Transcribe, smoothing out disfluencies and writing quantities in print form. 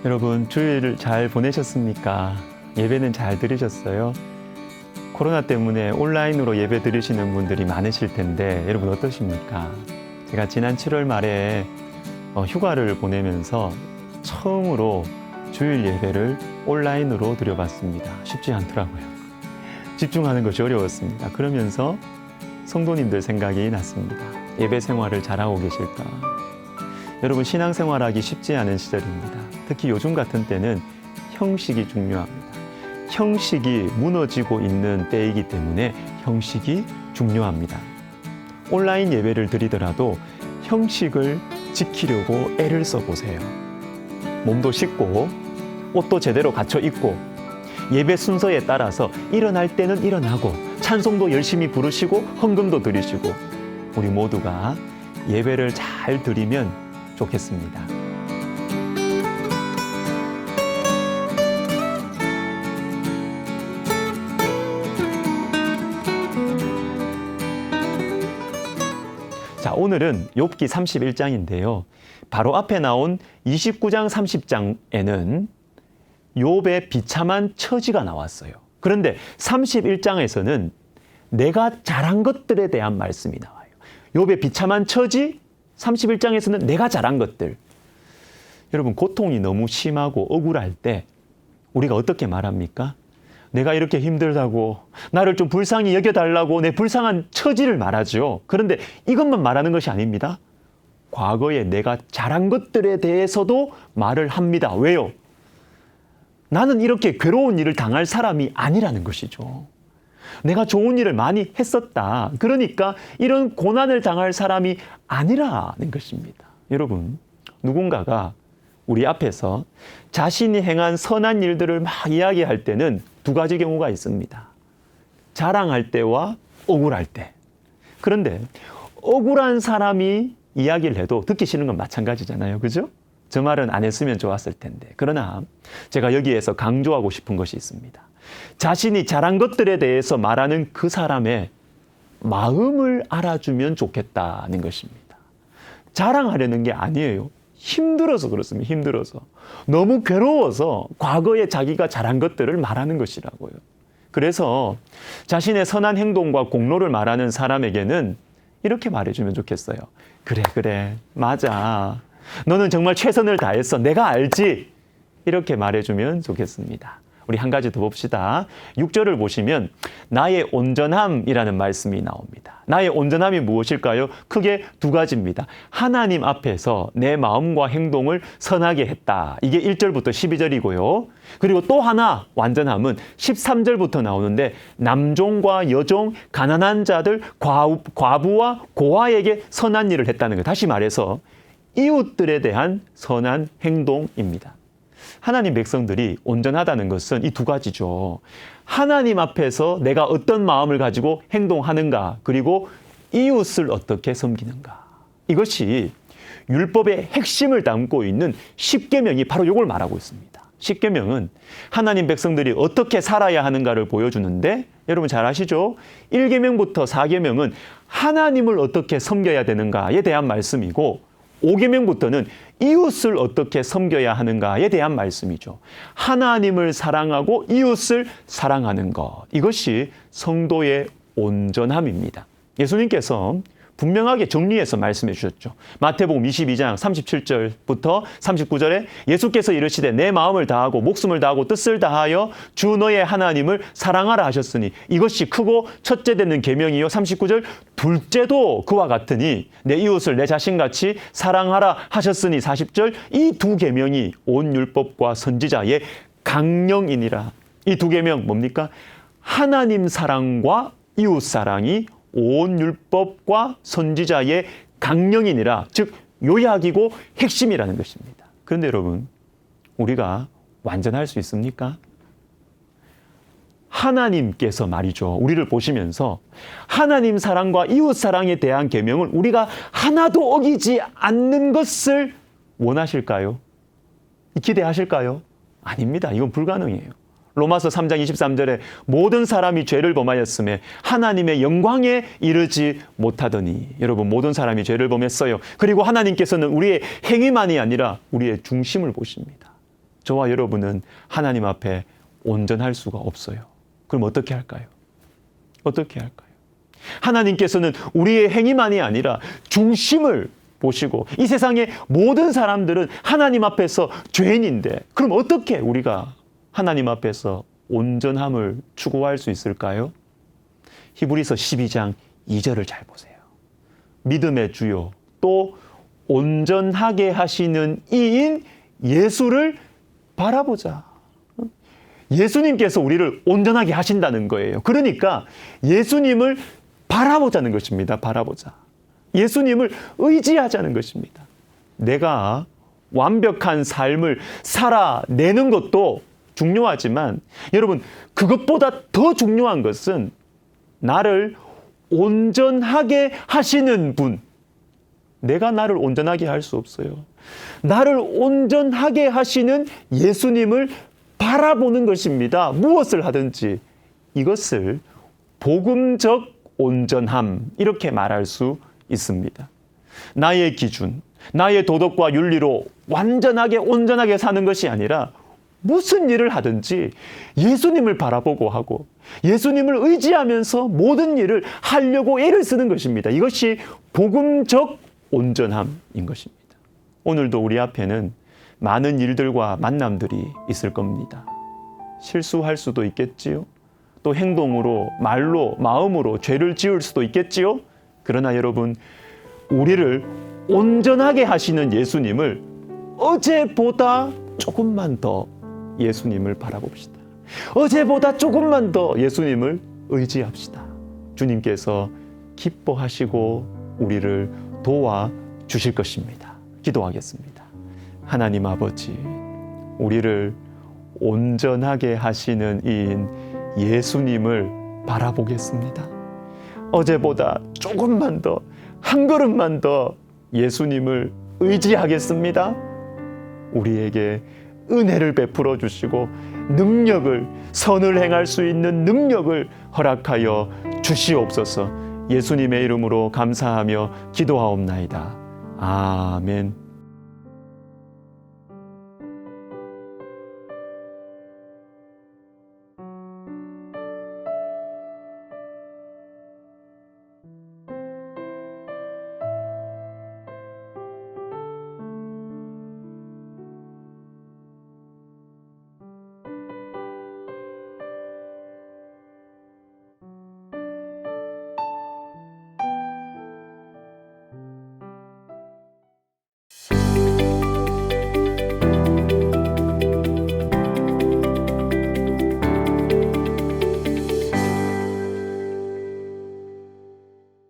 여러분 주일 잘 보내셨습니까? 예배는 잘 들으셨어요? 코로나 때문에 온라인으로 예배 들으시는 분들이 많으실 텐데 여러분 어떠십니까? 제가 지난 7월 말에 휴가를 보내면서 처음으로 주일 예배를 온라인으로 드려봤습니다. 쉽지 않더라고요. 집중하는 것이 어려웠습니다. 그러면서 성도님들 생각이 났습니다. 예배 생활을 잘하고 계실까? 여러분 신앙생활하기 쉽지 않은 시절입니다. 특히 요즘 같은 때는 형식이 중요합니다. 형식이 무너지고 있는 때이기 때문에 형식이 중요합니다. 온라인 예배를 드리더라도 형식을 지키려고 애를 써보세요. 몸도 씻고 옷도 제대로 갖춰 입고 예배 순서에 따라서 일어날 때는 일어나고 찬송도 열심히 부르시고 헌금도 드리시고 우리 모두가 예배를 잘 드리면 좋겠습니다. 자, 오늘은 욥기 31장인데요. 바로 앞에 나온 29장 30장에는 욥의 비참한 처지가 나왔어요. 그런데 31장에서는 내가 잘한 것들에 대한 말씀이 나와요. 욥의 비참한 처지, 31장에서는 내가 잘한 것들. 여러분 고통이 너무 심하고 억울할 때 우리가 어떻게 말합니까? 내가 이렇게 힘들다고 나를 좀 불쌍히 여겨달라고 내 불쌍한 처지를 말하죠. 그런데 이것만 말하는 것이 아닙니다. 과거에 내가 잘한 것들에 대해서도 말을 합니다. 왜요? 나는 이렇게 괴로운 일을 당할 사람이 아니라는 것이죠. 내가 좋은 일을 많이 했었다. 그러니까 이런 고난을 당할 사람이 아니라는 것입니다. 여러분, 누군가가 우리 앞에서 자신이 행한 선한 일들을 막 이야기할 때는 두 가지 경우가 있습니다. 자랑할 때와 억울할 때. 그런데 억울한 사람이 이야기를 해도 듣기 싫은 건 마찬가지잖아요. 그죠? 저 말은 안 했으면 좋았을 텐데. 그러나 제가 여기에서 강조하고 싶은 것이 있습니다. 자신이 잘한 것들에 대해서 말하는 그 사람의 마음을 알아주면 좋겠다는 것입니다. 자랑하려는 게 아니에요. 힘들어서 그렇습니다. 힘들어서. 너무 괴로워서 과거에 자기가 잘한 것들을 말하는 것이라고요. 그래서 자신의 선한 행동과 공로를 말하는 사람에게는 이렇게 말해주면 좋겠어요. 그래, 맞아. 너는 정말 최선을 다했어. 내가 알지. 이렇게 말해주면 좋겠습니다. 우리 한 가지 더 봅시다. 6절을 보시면 나의 온전함이라는 말씀이 나옵니다. 나의 온전함이 무엇일까요? 크게 두 가지입니다. 하나님 앞에서 내 마음과 행동을 선하게 했다. 이게 1절부터 12절이고요. 그리고 또 하나 완전함은 13절부터 나오는데 남종과 여종, 가난한 자들, 과부와 고아에게 선한 일을 했다는 거예요. 다시 말해서 이웃들에 대한 선한 행동입니다. 하나님 백성들이 온전하다는 것은 이 두 가지죠. 하나님 앞에서 내가 어떤 마음을 가지고 행동하는가, 그리고 이웃을 어떻게 섬기는가. 이것이 율법의 핵심을 담고 있는 십계명이 바로 이걸 말하고 있습니다. 십계명은 하나님 백성들이 어떻게 살아야 하는가를 보여주는데 여러분 잘 아시죠? 1계명부터 4계명은 하나님을 어떻게 섬겨야 되는가에 대한 말씀이고 5계명부터는 이웃을 어떻게 섬겨야 하는가에 대한 말씀이죠. 하나님을 사랑하고 이웃을 사랑하는 것. 이것이 성도의 온전함입니다. 예수님께서 분명하게 정리해서 말씀해 주셨죠. 마태복음 22장 37절부터 39절에 예수께서 이르시되 내 마음을 다하고 목숨을 다하고 뜻을 다하여 주 너의 하나님을 사랑하라 하셨으니 이것이 크고 첫째 되는 계명이요. 39절 둘째도 그와 같으니 내 이웃을 내 자신같이 사랑하라 하셨으니 40절 이 두 계명이 온 율법과 선지자의 강령이니라. 이 두 계명 뭡니까? 하나님 사랑과 이웃 사랑이 온 율법과 선지자의 강령이니라. 즉 요약이고 핵심이라는 것입니다. 그런데 여러분 우리가 완전할 수 있습니까? 하나님께서 말이죠. 우리를 보시면서 하나님 사랑과 이웃 사랑에 대한 계명을 우리가 하나도 어기지 않는 것을 원하실까요? 기대하실까요? 아닙니다. 이건 불가능해요. 로마서 3장 23절에 모든 사람이 죄를 범하였음에 하나님의 영광에 이르지 못하더니. 여러분 모든 사람이 죄를 범했어요. 그리고 하나님께서는 우리의 행위만이 아니라 우리의 중심을 보십니다. 저와 여러분은 하나님 앞에 온전할 수가 없어요. 그럼 어떻게 할까요? 어떻게 할까요? 하나님께서는 우리의 행위만이 아니라 중심을 보시고 이 세상의 모든 사람들은 하나님 앞에서 죄인인데 그럼 어떻게 우리가 하나님 앞에서 온전함을 추구할 수 있을까요? 히브리서 12장 2절을 잘 보세요. 믿음의 주요 또 온전하게 하시는 이인 예수를 바라보자. 예수님께서 우리를 온전하게 하신다는 거예요. 그러니까 예수님을 바라보자는 것입니다. 바라보자. 예수님을 의지하자는 것입니다. 내가 완벽한 삶을 살아내는 것도 중요하지만 여러분 그것보다 더 중요한 것은 나를 온전하게 하시는 분. 내가 나를 온전하게 할 수 없어요. 나를 온전하게 하시는 예수님을 바라보는 것입니다. 무엇을 하든지 이것을 복음적 온전함 이렇게 말할 수 있습니다. 나의 기준, 나의 도덕과 윤리로 완전하게 온전하게 사는 것이 아니라 무슨 일을 하든지 예수님을 바라보고 하고 예수님을 의지하면서 모든 일을 하려고 애를 쓰는 것입니다. 이것이 복음적 온전함인 것입니다. 오늘도 우리 앞에는 많은 일들과 만남들이 있을 겁니다. 실수할 수도 있겠지요. 또 행동으로, 말로, 마음으로 죄를 지을 수도 있겠지요. 그러나 여러분, 우리를 온전하게 하시는 예수님을 어제보다 조금만 더 예수님을 바라봅시다. 어제보다 조금만 더 예수님을 의지합시다. 주님께서 기뻐하시고 우리를 도와주실 것입니다. 기도하겠습니다. 하나님 아버지, 우리를 온전하게 하시는 이인 예수님을 바라보겠습니다. 어제보다 조금만 더, 한 걸음만 더 예수님을 의지하겠습니다. 우리에게 은혜를 베풀어 주시고 능력을, 선을 행할 수 있는 능력을 허락하여 주시옵소서. 예수님의 이름으로 감사하며 기도하옵나이다. 아멘.